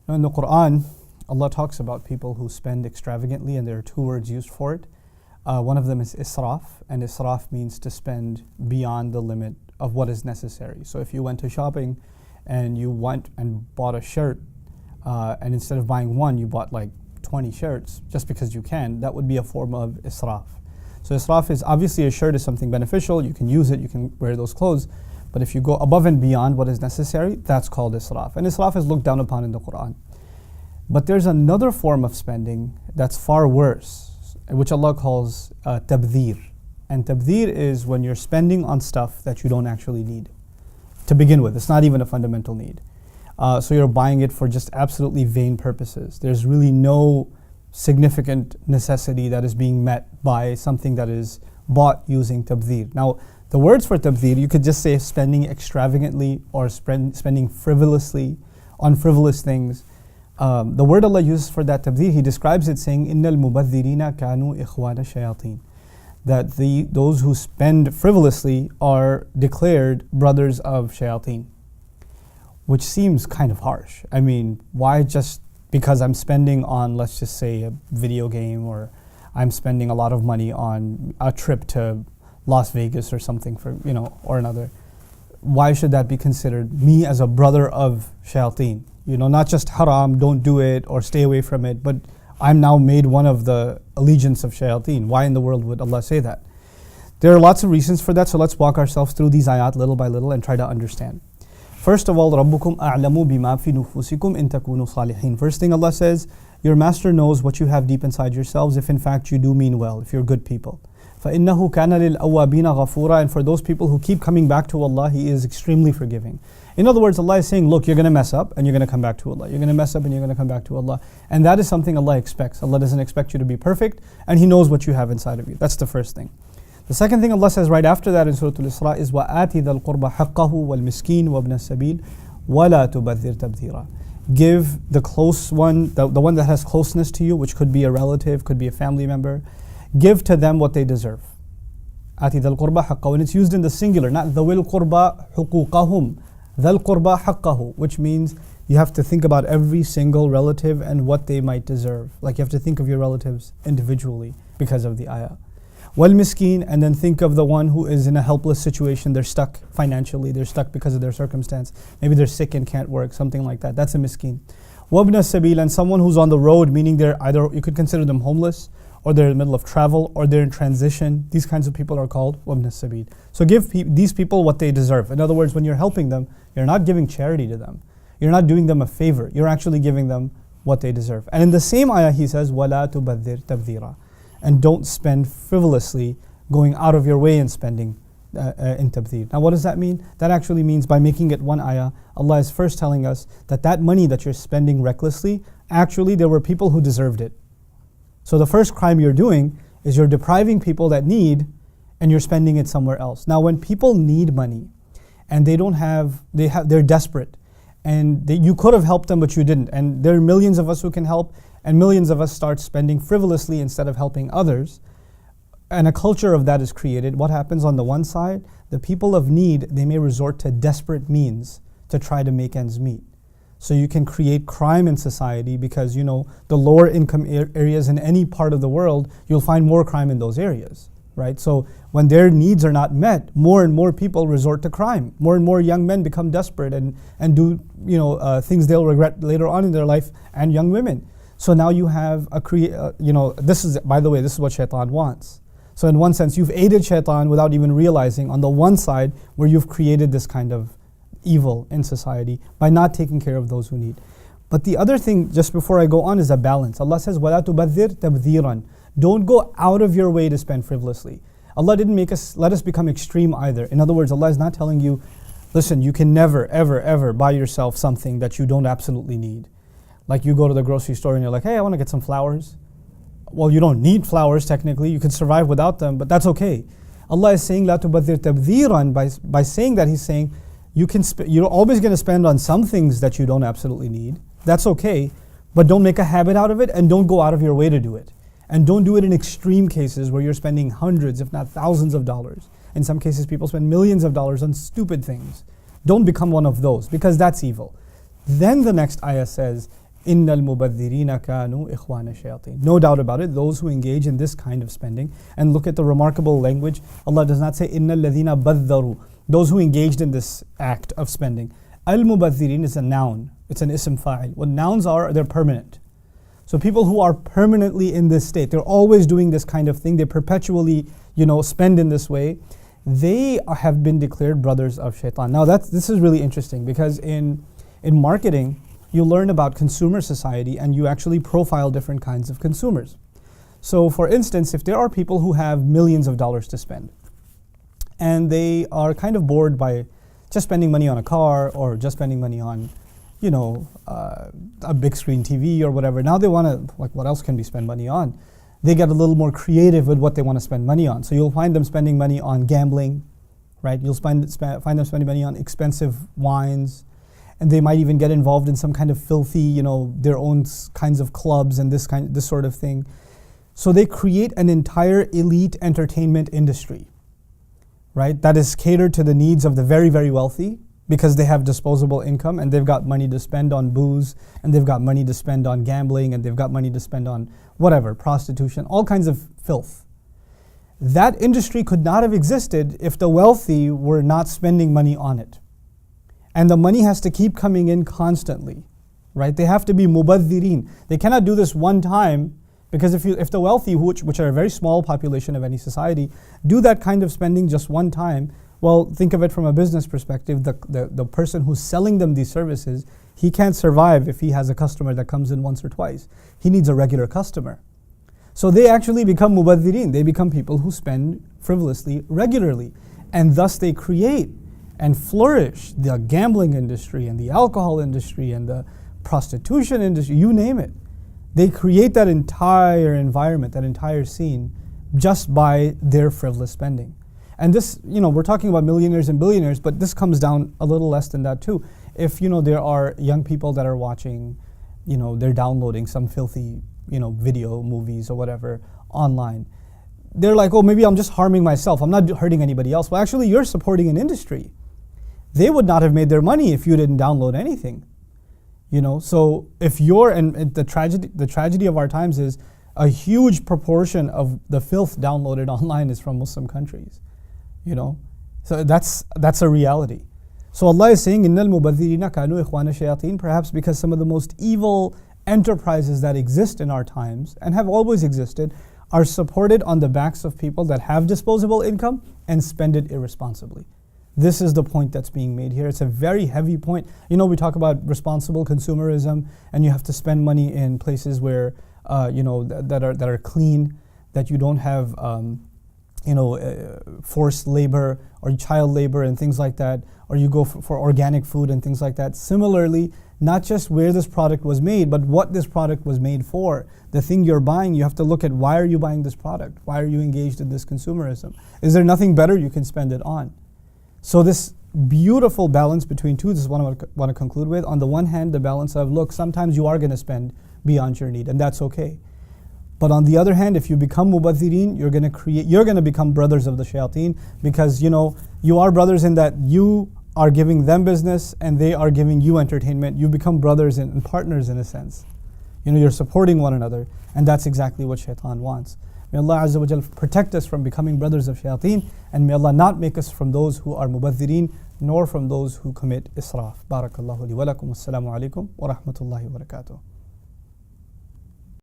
Now in the Quran, Allah talks about people who spend extravagantly, and there are two words used for it. One of them is israf, and israf means to spend beyond the limit of what is necessary. So if you went to shopping and you went and bought a shirt, and instead of buying one, you bought like 20 shirts just because you can, that would be a form of israf. So israf is obviously, a shirt is something beneficial, you can use it, you can wear those clothes, but if you go above and beyond what is necessary, that's called israf. And israf is looked down upon in the Quran. But there's another form of spending that's far worse, which Allah calls tabdhir. And tabdhir is when you're spending on stuff that you don't actually need. To begin with, it's not even a fundamental need. So you're buying it for just absolutely vain purposes. There's really no significant necessity that is being met by something that is bought using tabdhir. Now, the words for tabdhir, you could just say spending extravagantly or spending frivolously on frivolous things. The word Allah uses for that tabdhir, He describes it saying, إِنَّ الْمُبَذِّرِينَ كَانُوا إِخْوَانَ الشَّيَاطِينَ. That those who spend frivolously are declared brothers of shayateen. Which seems kind of harsh. I mean, why just because I'm spending on, let's just say, a video game, or I'm spending a lot of money on a trip to Las Vegas or something or another. Why should that be considered me as a brother of shayateen? Not just haram, don't do it or stay away from it, but I'm now made one of the allegiance of shayateen. Why in the world would Allah say that? There are lots of reasons for that, so let's walk ourselves through these ayat little by little and try to understand. First of all, رَبُّكُمْ أَعْلَمُ بِمَا فِي نُفُوسِكُمْ إِن تَكُونُوا صَالِحِينَ. First thing Allah says, your master knows what you have deep inside yourselves if in fact you do mean well, if you're good people. فَإِنَّهُ كَانَ لِلْأَوَّابِينَ غَفُورًا. And for those people who keep coming back to Allah, He is extremely forgiving. In other words, Allah is saying, look, you're going to mess up and you're going to come back to Allah. You're going to mess up and you're going to come back to Allah. And that is something Allah expects. Allah doesn't expect you to be perfect, and He knows what you have inside of you. That's the first thing. The second thing Allah says right after that in Surah Al-Isra is وَآتِ ذَا الْقُرْبَ حَقَّهُ وَالْمِسْكِينَ وَابْنَ السَّبِيلِ وَلَا تُبَذِّرْ تَبْذِيرًا. Give the close one, the one that has closeness to you, which could be a relative, could be a family member, give to them what they deserve. آتِ ذَا الْقُرْبَ حَقَّهُ. And it's used in the singular, not ذَوِي الْقُرْبَ حُقُوقَهُم. ذَا الْقُرْبَ حَقَّهُ, which means you have to think about every single relative and what they might deserve. Like you have to think of your relatives individually because of the ayah. Wal miskin, and then think of the one who is in a helpless situation. They're stuck financially, they're stuck because of their circumstance. Maybe they're sick and can't work, something like that. That's a miskin. Wabna sabil, and someone who's on the road, meaning they're either, you could consider them homeless, or they're in the middle of travel, or they're in transition. These kinds of people are called wabna sabil. So give these people what they deserve. In other words, when you're helping them, you're not giving charity to them. You're not doing them a favor. You're actually giving them what they deserve. And in the same ayah, He says, وَلَا تُبَذِّرْ تَبْذِيرًا. And don't spend frivolously, going out of your way and spending in tabdhir. Now what does that mean? That actually means, by making it one ayah, Allah is first telling us that money that you're spending recklessly, actually there were people who deserved it. So the first crime you're doing is you're depriving people that need, and you're spending it somewhere else. Now when people need money and they're desperate, and you could have helped them but you didn't, and there are millions of us who can help, and millions of us start spending frivolously instead of helping others, and a culture of that is created. What happens on the one side? The people of need, they may resort to desperate means to try to make ends meet. So you can create crime in society because the lower income areas in any part of the world, you'll find more crime in those areas, right? So when their needs are not met, more and more people resort to crime. More and more young men become desperate and do things they'll regret later on in their life, and young women. So now you have this is, by the way, this is what shaitan wants. So in one sense, you've aided shaitan without even realizing, on the one side, where you've created this kind of evil in society by not taking care of those who need. But the other thing, just before I go on, is a balance. Allah says, وَلَا تُبَذِّرْ تَبْذِيرًا. Don't go out of your way to spend frivolously. Allah didn't let us become extreme either. In other words, Allah is not telling you, listen, you can never, ever, ever buy yourself something that you don't absolutely need. Like you go to the grocery store and you're like, hey, I want to get some flowers. Well, you don't need flowers technically, you can survive without them, but that's okay. Allah is saying, لَا تُبَذِّرْ تَبْذِيرًا. By saying that, He's saying, you're always going to spend on some things that you don't absolutely need. That's okay, but don't make a habit out of it, and don't go out of your way to do it. And don't do it in extreme cases where you're spending hundreds, if not thousands of dollars. In some cases, people spend millions of dollars on stupid things. Don't become one of those, because that's evil. Then the next ayah says, إِنَّ الْمُبَذِّرِينَ كَانُوا إِخْوَانَ الشَّيَاطِينَ. No doubt about it, those who engage in this kind of spending, and look at the remarkable language, Allah does not say إِنَّ الَّذِينَ بَذَّرُوا, those who engaged in this act of spending. Al-Mubadhirin is a noun, it's an ism fa'il. What nouns are, they're permanent. So people who are permanently in this state, they're always doing this kind of thing, they perpetually, spend in this way, they have been declared brothers of shaitan. Now this is really interesting, because in marketing, you learn about consumer society and you actually profile different kinds of consumers. So for instance, if there are people who have millions of dollars to spend, and they are kind of bored by just spending money on a car or just spending money on, a big screen TV or whatever. Now they want to, what else can we spend money on? They get a little more creative with what they want to spend money on. So you'll find them spending money on gambling, right? You'll find them spending money on expensive wines, and they might even get involved in some kind of filthy, their own kinds of clubs and this sort of thing. So they create an entire elite entertainment industry, right? That is catered to the needs of the very, very wealthy, because they have disposable income and they've got money to spend on booze, and they've got money to spend on gambling, and they've got money to spend on whatever, prostitution, all kinds of filth. That industry could not have existed if the wealthy were not spending money on it. And the money has to keep coming in constantly, right? They have to be mubadhirin. They cannot do this one time, because if the wealthy, which are a very small population of any society, do that kind of spending just one time, well, think of it from a business perspective. The person who's selling them these services, he can't survive if he has a customer that comes in once or twice. He needs a regular customer. So they actually become mubadhirin. They become people who spend frivolously regularly. And thus they create and flourish the gambling industry and the alcohol industry and the prostitution industry, you name it. They create that entire environment, that entire scene, just by their frivolous spending. And this, we're talking about millionaires and billionaires, but this comes down a little less than that too. If, there are young people that are watching, they're downloading some filthy, video, movies or whatever online. They're like, oh, maybe I'm just harming myself. I'm not hurting anybody else. Well, actually, you're supporting an industry. They would not have made their money if you didn't download anything. So if and the tragedy of our times is a huge proportion of the filth downloaded online is from Muslim countries. So that's a reality. So Allah is saying, Innal mubadhirina kanu ikhwana shayateen, perhaps because some of the most evil enterprises that exist in our times and have always existed are supported on the backs of people that have disposable income and spend it irresponsibly. This is the point that's being made here. It's a very heavy point. We talk about responsible consumerism, and you have to spend money in places where that are clean, that you don't have forced labor or child labor and things like that, or you go for organic food and things like that. Similarly, not just where this product was made, but what this product was made for. The thing you're buying, you have to look at, why are you buying this product? Why are you engaged in this consumerism? Is there nothing better you can spend it on? So this beautiful balance between two, this is what I want to conclude with. On the one hand, the balance of, look, sometimes you are going to spend beyond your need, and that's okay. But on the other hand, if you become mubadhirin, you're going to become brothers of the shayateen, because you are brothers in that you are giving them business and they are giving you entertainment. You become brothers and partners in a sense. You're supporting one another, and that's exactly what shaitan wants. May Allah Azza wa Jal protect us from becoming brothers of shayateen, and may Allah not make us from those who are mubadhirin, nor from those who commit israf. Barakallahu li wa lakum. Assalamu alaikum wa rahmatullahi wa barakatuh.